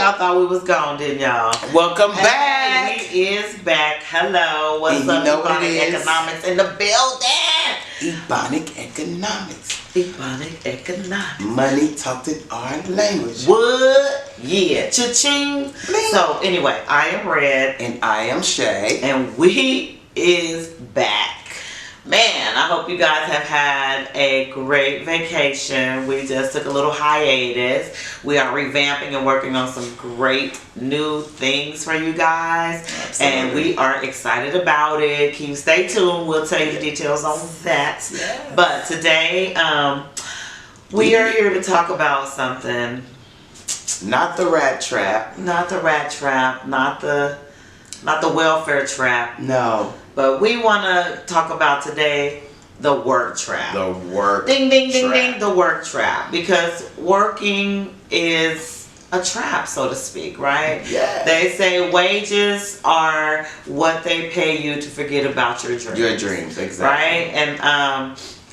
Y'all thought we was gone, didn't y'all? Welcome back. We is back. Hello. What's And up, you know what Ebonic it is? Economics in the building? Ebonic Economics. Ebonic Economics. Money talked in our language. What? Yeah. Cha-ching. So, anyway, I am Red. And I am Shay. And we is back. Man, I hope you guys have had a great vacation. We just took a little hiatus. We are revamping and working on some great new things for you guys. Absolutely. And we are excited about it. Can you stay tuned? We'll tell you the details on that. Yes. But today, we are here to talk about something. Not the rat trap. Not the rat trap, not the welfare trap. No. But we want to talk about today the work trap. The work Ding, ding, ding, trap. ding, the work trap. Because working is a trap, so to speak, right? Yeah. They say wages are what they pay you to forget about your dreams. Your dreams, exactly. Right?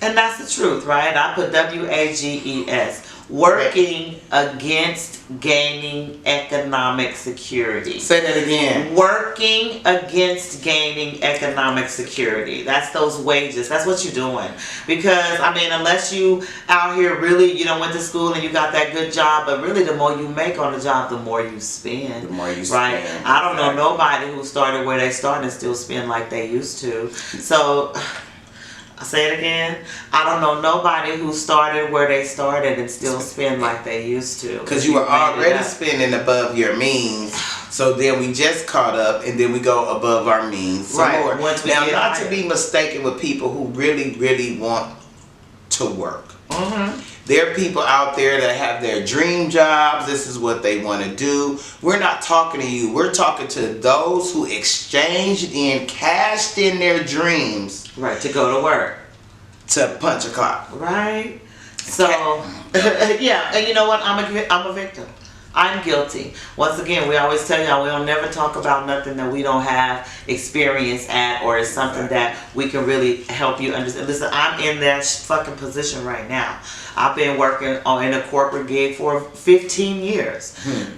And that's the truth, right? I put WAGES. Working against gaining economic security. Say that again. Working against gaining economic security. That's those wages. That's what you're doing. Because, I mean, unless you out here really, you know, went to school and you got that good job, but really the more you make on the job, the more you spend. The more you right? spend. I don't know nobody who started where they started and still spend like they used to. So... I'll say it again. I don't know nobody who started where they started and still spend like they used to. Because you were already spending above your means. So then we just caught up and then we go above our means. Some right. more. Now, not higher. to be mistaken with people who really, really want to work. Mm-hmm. There are people out there that have their dream jobs. This is what they want to do. We're not talking to you. We're talking to those who exchanged and cashed in their dreams. Right, to go to work. To punch a clock. Right. So, yeah, and you know what? I'm a victim. I'm guilty. Once again, we always tell y'all we don't never talk about nothing that we don't have experience at or is something that we can really help you understand. Listen, I'm in that fucking position right now. I've been working in a corporate gig for 15 years,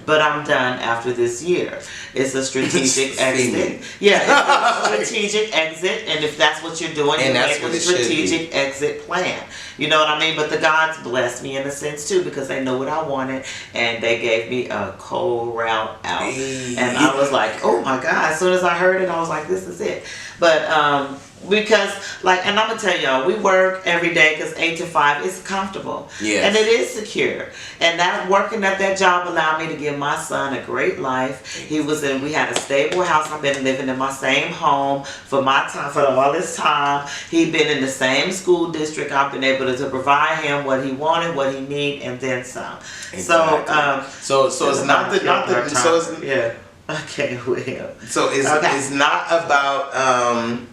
but I'm done after this year. It's a strategic exit. Yeah, it's a strategic exit, and if that's what you're doing, you make a strategic exit plan. You know what I mean? But the gods blessed me in a sense too, because they know what I wanted, and they gave me a cold route out. And I was like, oh my God. As soon as I heard it, I was like, this is it. But because, like, and I'm going to tell y'all, we work every day because 8 to 5 is comfortable. Yes. And it is secure. And that working at that job allowed me to give my son a great life. We had a stable house. I've been living in my same home for all this time. He'd been in the same school district. I've been able to provide him what he wanted, what he needed, and then some. Exactly. So it's not the yeah. Okay, well. So it's not about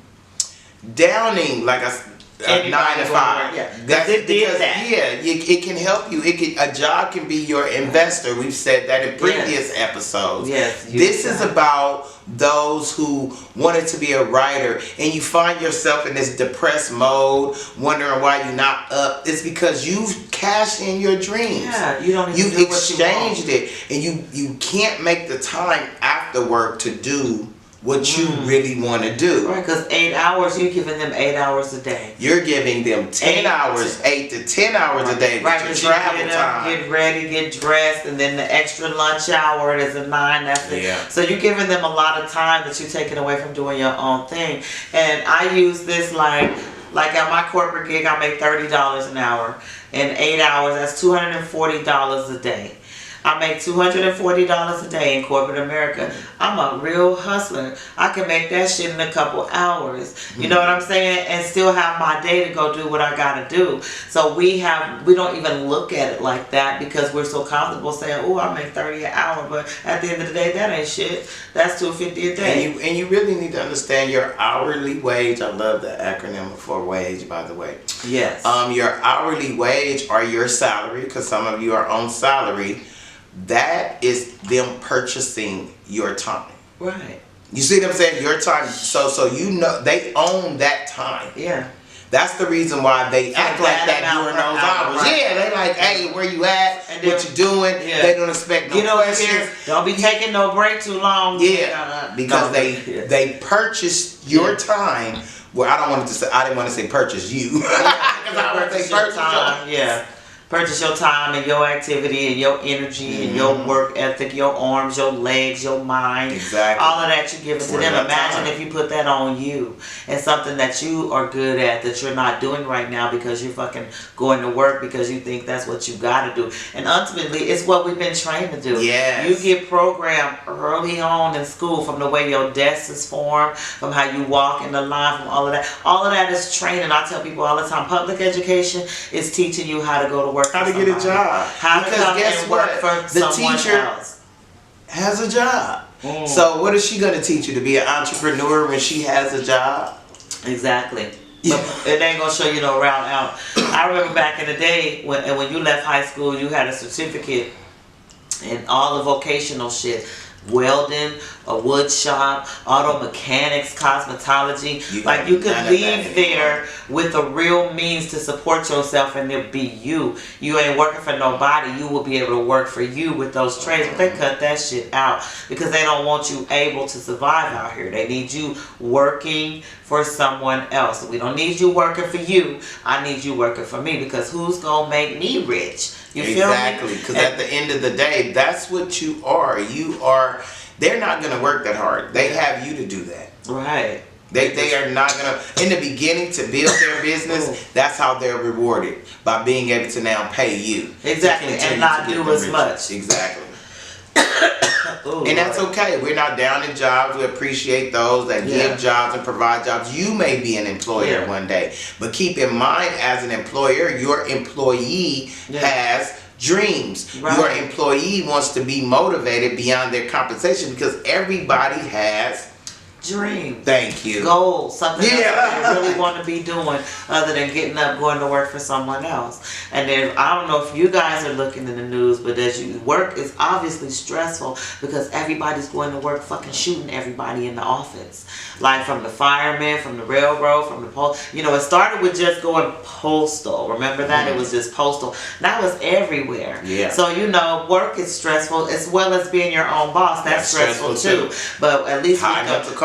downing like a 9 to 5. Yeah, that's it because that. it can help you. A job can be your investor. We've said that in previous episodes. Yes. This is about those who wanted to be a writer and you find yourself in this depressed mode, wondering why you're not up. It's because you've cashed in your dreams. Yeah, you don't even You've do exchanged what you it, and you can't make the time after work to do what you really want to do. Right, because 8 hours, you're giving them 8 hours a day. You're giving them 10 hours, 8 to 10 hours a day. Right, with because your you travel get up, time. get ready, get dressed, and then the extra lunch hour is a 9. That's it. Yeah. So you're giving them a lot of time that you're taking away from doing your own thing. And I use this like at my corporate gig, I make $30 an hour. In 8 hours, that's $240 a day. I make $240 a day in corporate America. I'm a real hustler. I can make that shit in a couple hours. You know what I'm saying? And still have my day to go do what I gotta do. So we don't even look at it like that because we're so comfortable saying, oh, I make 30 an hour. But at the end of the day, that ain't shit. That's $250 a day. And you really need to understand your hourly wage. I love the acronym for wage, by the way. Yes. Your hourly wage or your salary, because some of you are on salary. That is them purchasing your time. Right. You see what I'm saying? Your time. So you know they own that time. Yeah. That's the reason why they act like that during those hours. Right. Yeah, they like, hey, where you at? And What you doing? Yeah. They don't expect no questions. Here. Don't be taking no break too long. Yeah, because they purchased your time. Well, I didn't want to say purchase you. Purchase your time. Yeah. Purchase your time and your activity and your energy and your work ethic, your arms, your legs, your mind. Exactly. All of that you give it to them. Imagine if you put that on you and something that you are good at that you're not doing right now because you're fucking going to work because you think that's what you got to do. And ultimately, it's what we've been trained to do. Yes. You get programmed early on in school from the way your desk is formed, from how you walk in the line, from all of that. All of that is training. I tell people all the time, public education is teaching you how to go to work. How to get a job. How to come and work for the someone teacher else. has a job. So what is she going to teach you? To be an entrepreneur when she has a job? Exactly. But it ain't going to show you no route out. I remember back in the day when you left high school, you had a certificate and all the vocational shit. Welding, a wood shop, auto mechanics, cosmetology. You could leave there with a real means to support yourself and it be you. You ain't working for nobody. You will be able to work for you with those trades. But they cut that shit out because they don't want you able to survive out here. They need you working for someone else. We don't need you working for you. I need you working for me because who's going to make me rich? You feel me? Exactly, because at the end of the day, that's what you are. They're not going to work that hard. They have you to do that. Right. They are not going to, in the beginning, to build their business, that's how they're rewarded, by being able to now pay you. Exactly, and not do as much. Exactly. And that's okay. We're not down in jobs. We appreciate those that give jobs and provide jobs. You may be an employer one day, but keep in mind, as an employer, your employee has dreams. Right. Your employee wants to be motivated beyond their compensation because everybody has dreams. Thank you. Goals. Something else they really want to be doing other than getting up, going to work for someone else. And then I don't know if you guys are looking in the news, but work is obviously stressful because everybody's going to work fucking shooting everybody in the office. Like from the firemen, from the railroad, from the post. You know, it started with just going postal. Remember that? It was just postal. Now it's everywhere. Yeah. So, you know, work is stressful as well as being your own boss. That's stressful too. But at least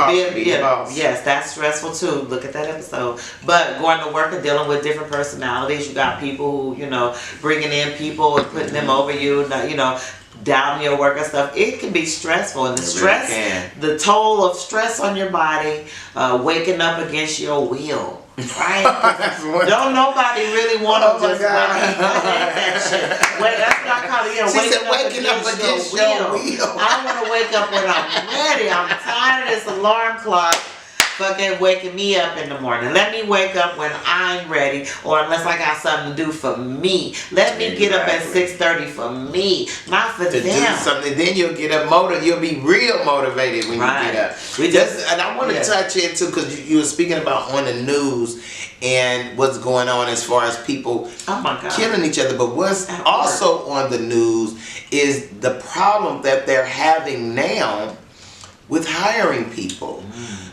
yes, that's stressful too. Look at that episode. But going to work and dealing with different personalities. You got people who, you know, bringing in people and putting them over you, you know, down your work and stuff. It can be stressful, and the toll of stress on your body, waking up against your will. Right? Don't nobody really want to just that shit. Wait, that's not called waking up against your will. I want to wake up when I'm ready. I'm tired of this alarm clock fucking waking me up in the morning. Let me wake up when I'm ready, or unless I got something to do for me. Let me get up at 6:30 for me, not for them. Do something, then you'll get up motivated. You'll be real motivated when you get up. And I want to touch into, because you were speaking about on the news and what's going on as far as people killing each other. But what's also on the news is the problem that they're having now with hiring people.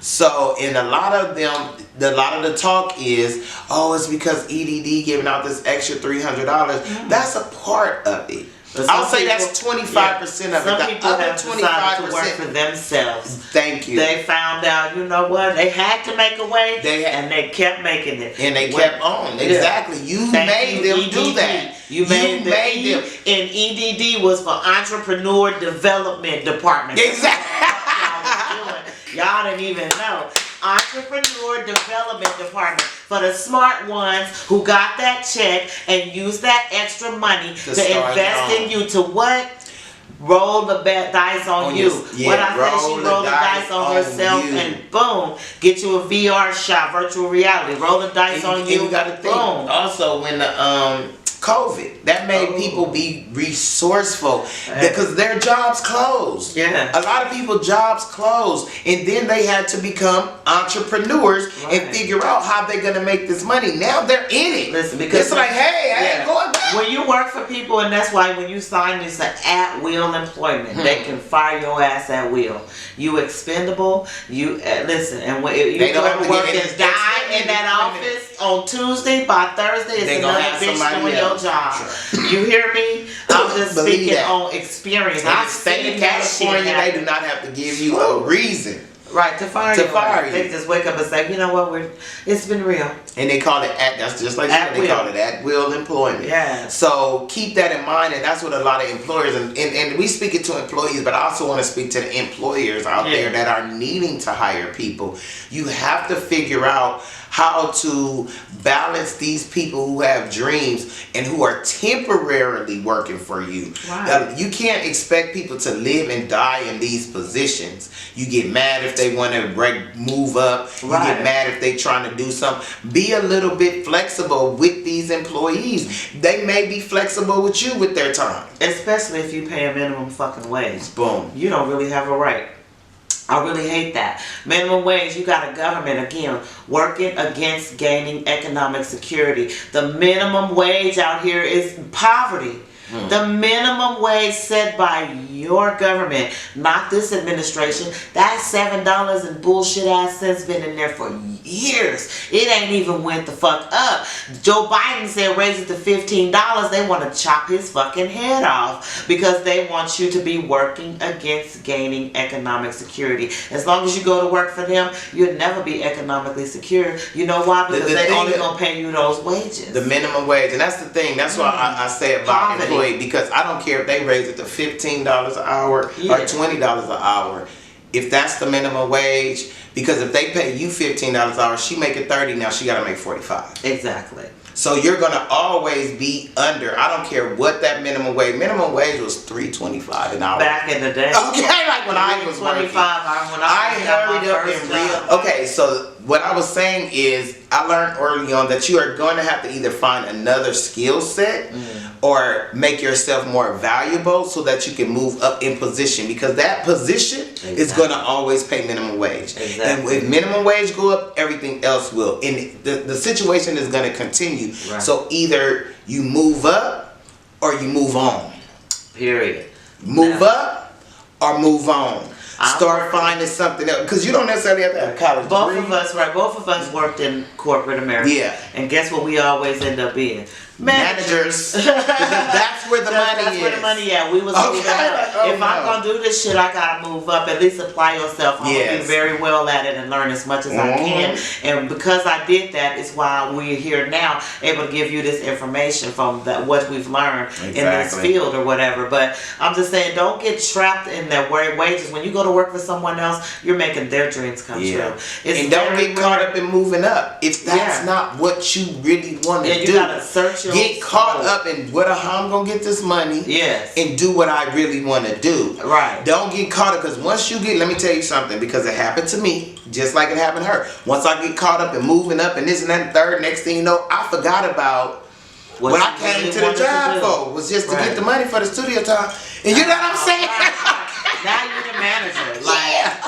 So, in a lot of the talk is, oh, it's because EDD giving out this extra $300. That's a part of it. I'll say that's 25% of it. Some people have decided to work for themselves. Thank you. They found out, you know what, they had to make a way, and they kept making it. And they kept on. Exactly. You made them do that. You made them. And EDD was for Entrepreneur Development Department. Exactly. Y'all didn't even know. Entrepreneur Development Department for the smart ones who got that check and used that extra money to invest in you. To what? Roll the dice on you. What I say, she rolled the dice on herself and boom, get you a VR shot, virtual reality. Roll the dice on you. You got to think. Also, when the COVID, that made people be resourceful because their jobs closed. Yeah. A lot of people jobs closed, and then they had to become entrepreneurs and figure out how they're gonna make this money. Now they're in it. Listen, because it's like, hey, I ain't going back. When you work for people, and that's why when you sign this at-will employment, they can fire your ass at will. You expendable. You listen, and when you go to work and die in that office on Tuesday, by Thursday, it's another bitch doing your job. Sure. You hear me? I'm just speaking on experience. In the state of California, they do not have to give you a reason. Right, to fire you. They just wake up and say, you know what, it's been real. And they call it that's just like they call it at will employment. Yeah. So keep that in mind, and that's what a lot of employers, and we speak it to employees, but I also want to speak to the employers out there that are needing to hire people. You have to figure out how to balance these people who have dreams and who are temporarily working for you. Right. You can't expect people to live and die in these positions. You get mad if they want to move up. You get mad if they trying to do something. Be a little bit flexible with these employees. They may be flexible with you with their time. Especially if you pay a minimum fucking wage. Boom. You don't really have a right. I really hate that. Minimum wage, you got a government, again, working against gaining economic security. The minimum wage out here is poverty. The minimum wage set by your government, not this administration. That $7 and bullshit ass cents been in there for years. It ain't even went the fuck up. Joe Biden said raise it to $15. They want to chop his fucking head off because they want you to be working against gaining economic security. As long as you go to work for them, you'll never be economically secure. You know why? Because they only gonna pay you those wages. The minimum wage, and that's the thing. That's why I say about employees. Because I don't care if they raise it to $15 an hour or $20 an hour. If that's the minimum wage, because if they pay you $15 an hour, she make it $30, now she got to make $45. Exactly. So you're going to always be under. I don't care what that minimum wage. Minimum wage was $3.25 an hour. Back in the day. Okay, like when I was working. I hurried up and real. Okay, so what I was saying is I learned early on that you are going to have to either find another skill set or make yourself more valuable so that you can move up in position, because that position is going to always pay minimum wage. And if minimum wage go up, everything else will. And the situation is going to continue. Right. So either you move up or you move on. Period. Move up or move on. Start finding something else, because you don't necessarily have to have a college degree. Both of us worked in corporate America. Yeah. And guess what we always end up being? Managers. Because that's where the money is. That's where the money at. We was moving up. If I'm going to do this shit, I got to move up. At least apply yourself. I'm going to be very well at it and learn as much as I can. And because I did that, is why we're here now, able to give you this information from what we've learned in this field or whatever. But I'm just saying, don't get trapped in that wages. When you go to work for someone else, you're making their dreams come true. And don't get caught up in moving up. If that's not what you really want to do. You got to search your get caught up in how I'm gonna get this money, and do what I really want to do. Right. Don't get caught up, because once you get, let me tell you something, because it happened to me, just like it happened to her. Once I get caught up in moving up and this and that and third, next thing you know, I forgot about what I came to the job for, was just to get the money for the studio time. And you know what I'm saying? Now you're the manager.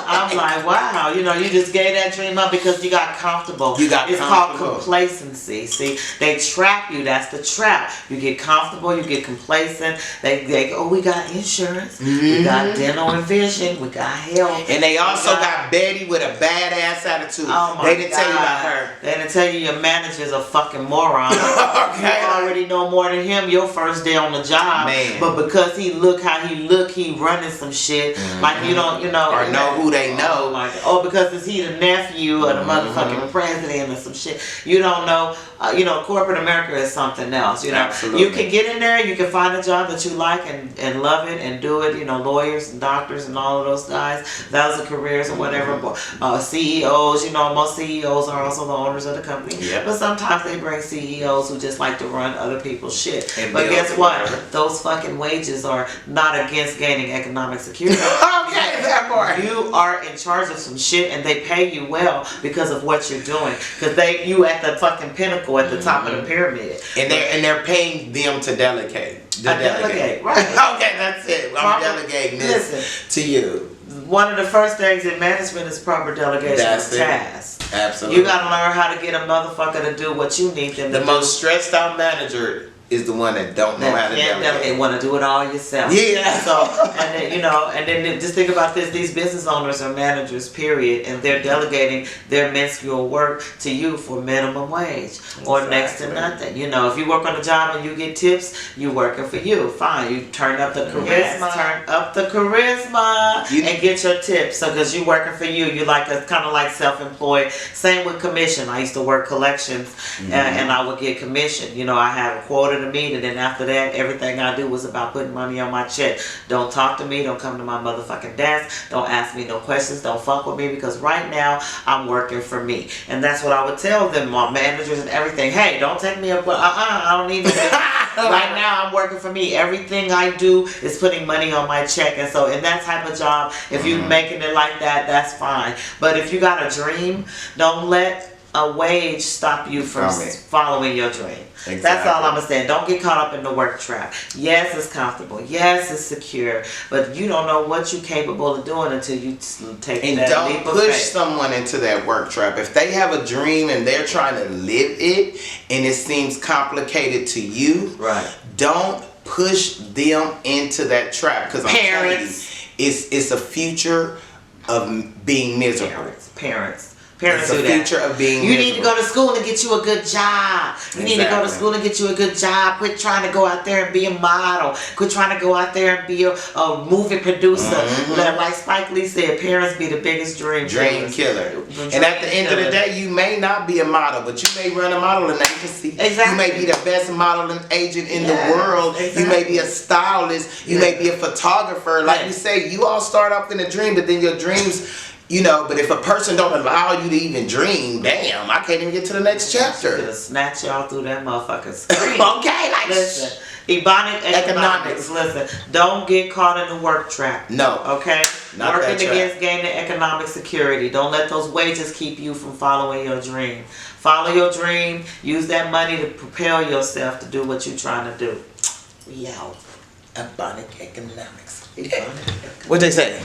I'm like, wow, you just gave that dream up because you got comfortable. It's called complacency. See, they trap you. That's the trap. You get comfortable, you get complacent. They go, we got insurance, we got dental and vision, we got health. And they also got Betty with a badass attitude. Oh my God. They didn't tell you about her. They didn't tell you your manager's a fucking moron. You already know more than him your first day on the job. Man. But because he he running some shit. Like you don't, or know who they know. Because is he the nephew of the motherfucking president or some shit? You don't know. Corporate America is something else. Absolutely. You can get in there. You can find a job that you like and love it and do it. Lawyers and doctors and all of those guys. Those are careers or whatever. CEOs. Most CEOs are also the owners of the company. Yep. But sometimes they bring CEOs who just like to run other people's shit. But guess what? Those fucking wages are not against gaining economic security. Okay, that part. You are in charge of some shit, and they pay you well because of what you're doing. Because you at the fucking pinnacle, at the top of the pyramid, and they're paying them to delegate. Delegate, right? Okay, that's it. I'm delegating this to you. One of the first things in management is proper delegation of tasks. Absolutely. You got to learn how to get a motherfucker to do what you need them to do. The most stressed out manager is the one that don't know how to delegate. They want to do it all yourself. Yeah. So, and then, and then just think about this. These business owners are managers, period. And they're delegating their minuscule work to you for minimum wage or next to nothing. If you work on a job and you get tips, you working for you. Fine. You turn up the charisma. And get your tips. So, because you working for you, you like kind of like self-employed. Same with commission. I used to work collections and I would get commission. I had a quota to meet, and then after that, everything I do was about putting money on my check. Don't talk to me. Don't come to my motherfucking desk. Don't ask me no questions. Don't fuck with me, because right now I'm working for me. And that's what I would tell them, my managers and everything. Hey, don't take me up. I don't need this. Right now I'm working for me. Everything I do is putting money on my check. And so in that type of job, if you're making it like that, that's fine. But if you got a dream, don't let a wage stop you from following your dream. Exactly. That's all I'm saying. Don't get caught up in the work trap. Yes, it's comfortable. Yes, it's secure. But you don't know what you're capable of doing until you take that leap of faith. And don't push someone into that work trap. If they have a dream and they're trying to live it and it seems complicated to you, don't push them into that trap. Because I'm telling you, it's a future of being miserable. Parents it's do the future of being You need to go to school and get you a good job. You need to go to school and get you a good job. Quit trying to go out there and be a model. Quit trying to go out there and be a movie producer. Like Spike Lee said, parents be the biggest dream killer. And at the end of the day, you may not be a model, but you may run a modeling agency. Exactly. You may be the best modeling agent in the world. Exactly. You may be a stylist. You may be a photographer. Like we say, you all start off in a dream, but then your dreams... but if a person don't allow you to even dream, damn, I can't even get to the next chapter. Gonna snatch y'all through that motherfucking screen. Listen, Ebonic economics. Listen, don't get caught in the work trap. No. Okay? Not Working that trap. against gaining economic security. Don't let those wages keep you from following your dream. Follow your dream. Use that money to propel yourself to do what you're trying to do. We out. Ebonic economics. What'd they say?